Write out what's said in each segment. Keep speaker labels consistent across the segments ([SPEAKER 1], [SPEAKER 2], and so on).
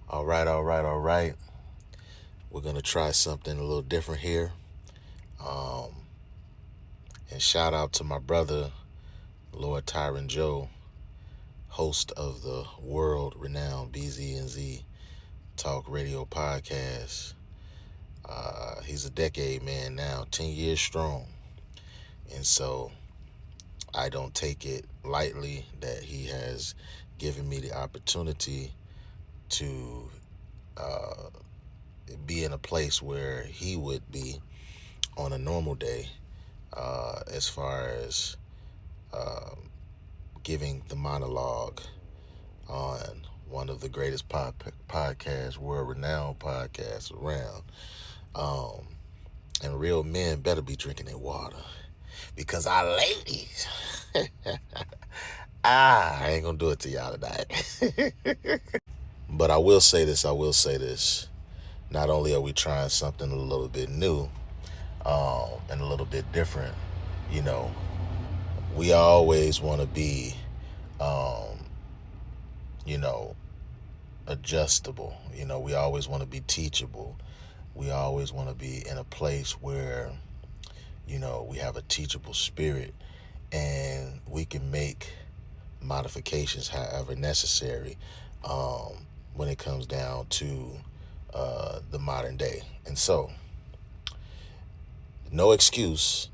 [SPEAKER 1] All right, all right, all right. We're going to try something a little different here. Um, and shout out to my brother, Lord Tyron Joe, host of the world renowned BZNZ Talk Radio podcast. He's a decade man now, 10 years strong. And so I don't take it lightly that he has given me the opportunity to uh, be in a place where he would be on a normal day, as far as um, giving the monologue on one of the greatest podcasts, world renowned podcasts around. Um, and real men better be drinking their water because our ladies, I ain't gonna do it to y'all tonight. But I will say this, I will say this. Not only are we trying something a little bit new, and a little bit different, you know, we always want to be, um, you know, adjustable. We always want to be teachable. We always want to be in a place where, we have a teachable spirit and we can make modifications however necessary, um, when it comes down to the modern day. And so, no excuse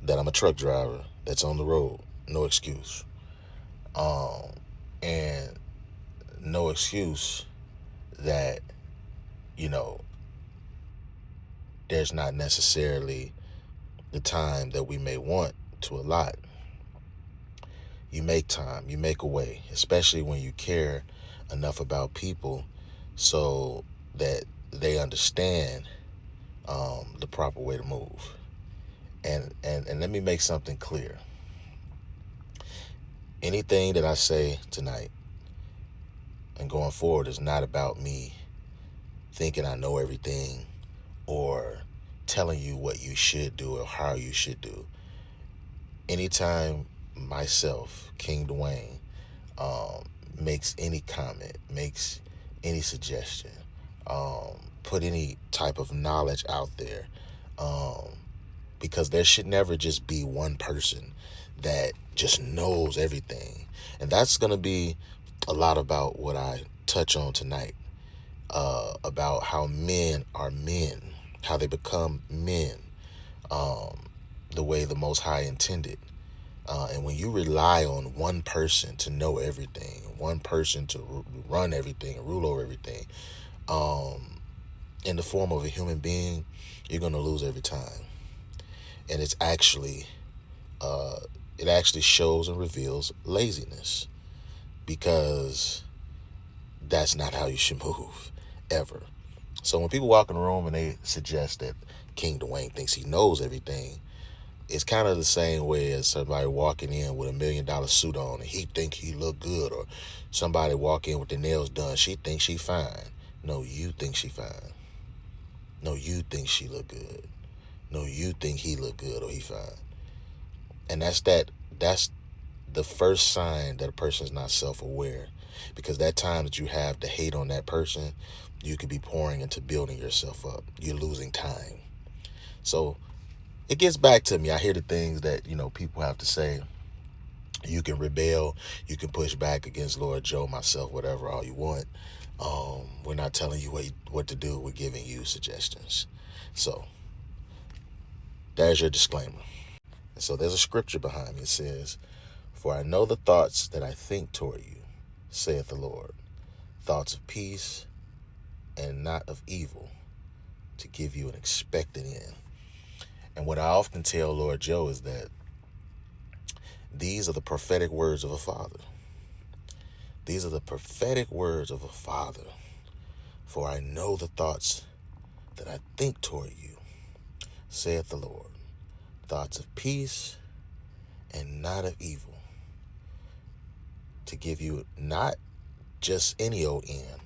[SPEAKER 1] that I'm a truck driver that's on the road. No excuse. Um, and no excuse that, you know, there's not necessarily the time that we may want to allot. You make time, you make a way, especially when you care enough about people so that they understand the proper way to move. And let me make something clear. Anything that I say tonight and going forward is not about me thinking I know everything or telling you what you should do or how you should do. Anytime myself, King Dwayne, um, makes any comment, makes any suggestion, put any type of knowledge out there, um, because there should never just be one person that just knows everything. And that's going to be a lot about what I touch on tonight, about how men are men, how they become men, um, the way the Most High intended. And when you rely on one person to know everything, one person to run everything and rule over everything, um, in the form of a human being, you're going to lose every time. And uh, it actually shows and reveals laziness, because that's not how you should move, ever. So when people walk in the room and they suggest that King Dwayne thinks he knows everything, it's kind of the same way as somebody walking in with $1 million suit on and he think he look good, or somebody walk in with their nails done, she thinks she fine. No, you think she fine. No, you think she look good. No, you think he look good or he fine. And that's the first sign that a person is not self-aware, because that time that you have to hate on that person, you could be pouring into building yourself up. You're losing time. So it gets back to me. I hear the things that people have to say. You can rebel, you can push back against Lord Joe, myself, whatever, all you want. We're not telling you what to do. We're giving you suggestions. So there's your disclaimer. And so there's a scripture behind me. It says, "For I know the thoughts that I think toward you, saith the Lord, thoughts of peace and not of evil, to give you an expected end." And what I often tell Lord Joe is that these are the prophetic words of a father. These are the prophetic words of a father. "For I know the thoughts that I think toward you, saith the Lord, thoughts of peace and not of evil, to give you not just any old end,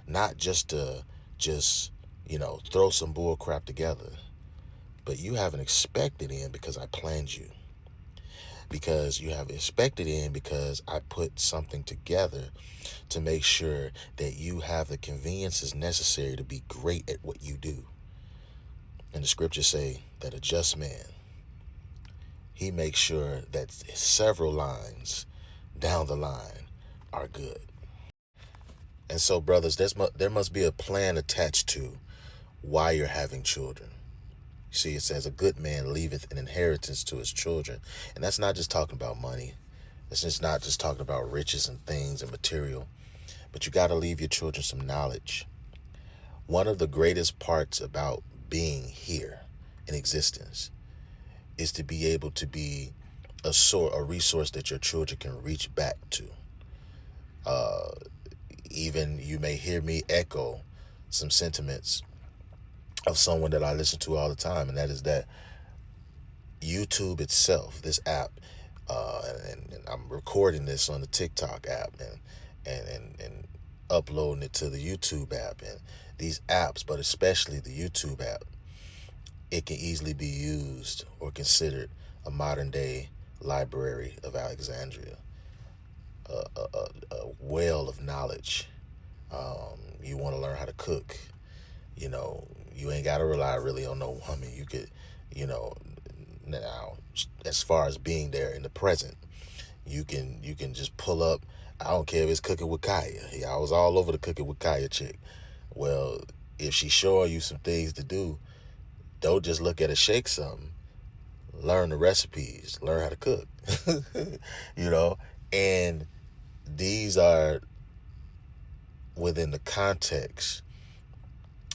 [SPEAKER 1] not just to throw some bull crap together, but you have an expected end because I planned you." because you have expected in, because I put something together to make sure that you have the conveniences necessary to be great at what you do. And the scriptures say that a just man, he makes sure that several lines down the line are good. And so, brothers, there must be a plan attached to why you're having children. You see, it says, a good man leaveth an inheritance to his children. And that's not just talking about money. It's just not just talking about riches and things and material. But you got to leave your children some knowledge. One of the greatest parts about being here in existence is to be able to be a resource that your children can reach back to. Even you may hear me echo some sentiments of someone that I listen to all the time, and that is that YouTube itself, this app, and I'm recording this on the TikTok app and uploading it to the YouTube app, and these apps, but especially the YouTube app, it can easily be used or considered a modern day library of Alexandria, a well of knowledge. You want to learn how to cook, you ain't got to rely really on no woman. You could, now, as far as being there in the present, you can just pull up. I don't care if it's cooking with Kaya. Yeah, I was all over the cooking with Kaya chick. Well, if she's showing you some things to do, don't just look at her shake something. Learn the recipes. Learn how to cook. you know, and these are within the context.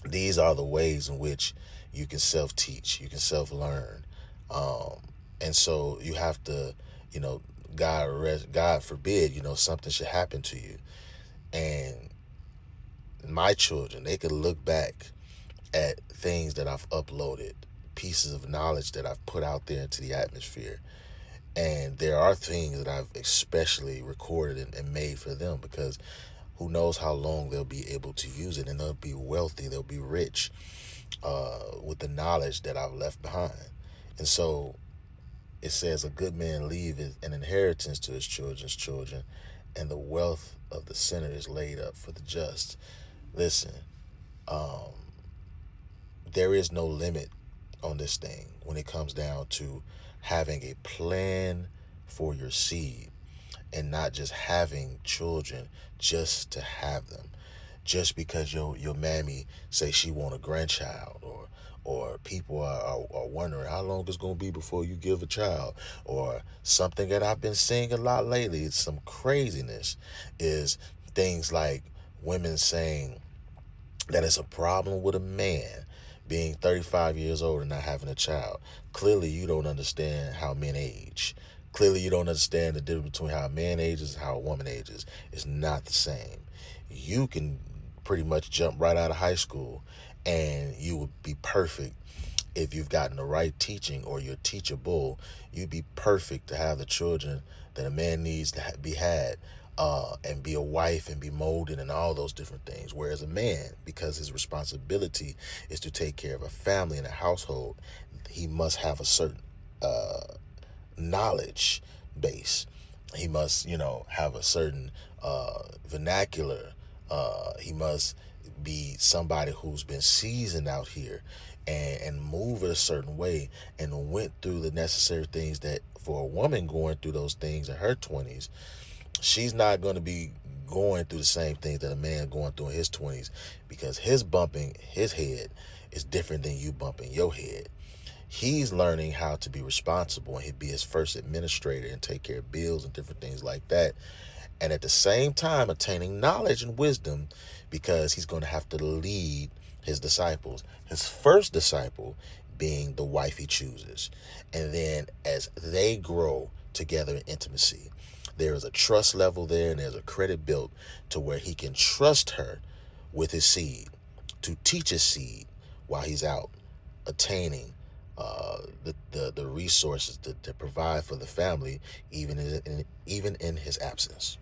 [SPEAKER 1] These are the ways in which you can self-teach. You can self-learn. And so you have to, God forbid, something should happen to you. And my children, they could look back at things that I've uploaded, pieces of knowledge that I've put out there into the atmosphere. And there are things that I've especially recorded and made for them, because who knows how long they'll be able to use it, and they'll be wealthy, they'll be rich with the knowledge that I've left behind. And so it says, a good man leaveth an inheritance to his children's children, and the wealth of the sinner is laid up for the just. Listen, there is no limit on this thing when it comes down to having a plan for your seed, and not just having children just to have them, just because your mammy say she want a grandchild, or people are wondering how long it's going to be before you give a child, or something that I've been seeing a lot lately. It's some craziness, is things like women saying that it's a problem with a man being 35 years old and not having a child. Clearly, you don't understand how men age. Clearly, you don't understand the difference between how a man ages and how a woman ages. It's not the same. You can pretty much jump right out of high school and you would be perfect if you've gotten the right teaching, or you're teachable. You'd be perfect to have the children that a man needs to be had, and be a wife and be molded and all those different things. Whereas a man, because his responsibility is to take care of a family and a household, he must have a certain knowledge base. He must, have a certain vernacular. He must be somebody who's been seasoned out here and move it a certain way, and went through the necessary things that, for a woman going through those things in her 20s, she's not going to be going through the same things that a man going through in his 20s, because his bumping his head is different than you bumping your head. He's learning how to be responsible, and he'd be his first administrator and take care of bills and different things like that. And at the same time, attaining knowledge and wisdom, because he's going to have to lead his disciples. His first disciple being the wife he chooses. And then as they grow together in intimacy, there is a trust level there, and there's a credit built to where he can trust her with his seed, to teach his seed while he's out attaining the resources to provide for the family, even in his absence.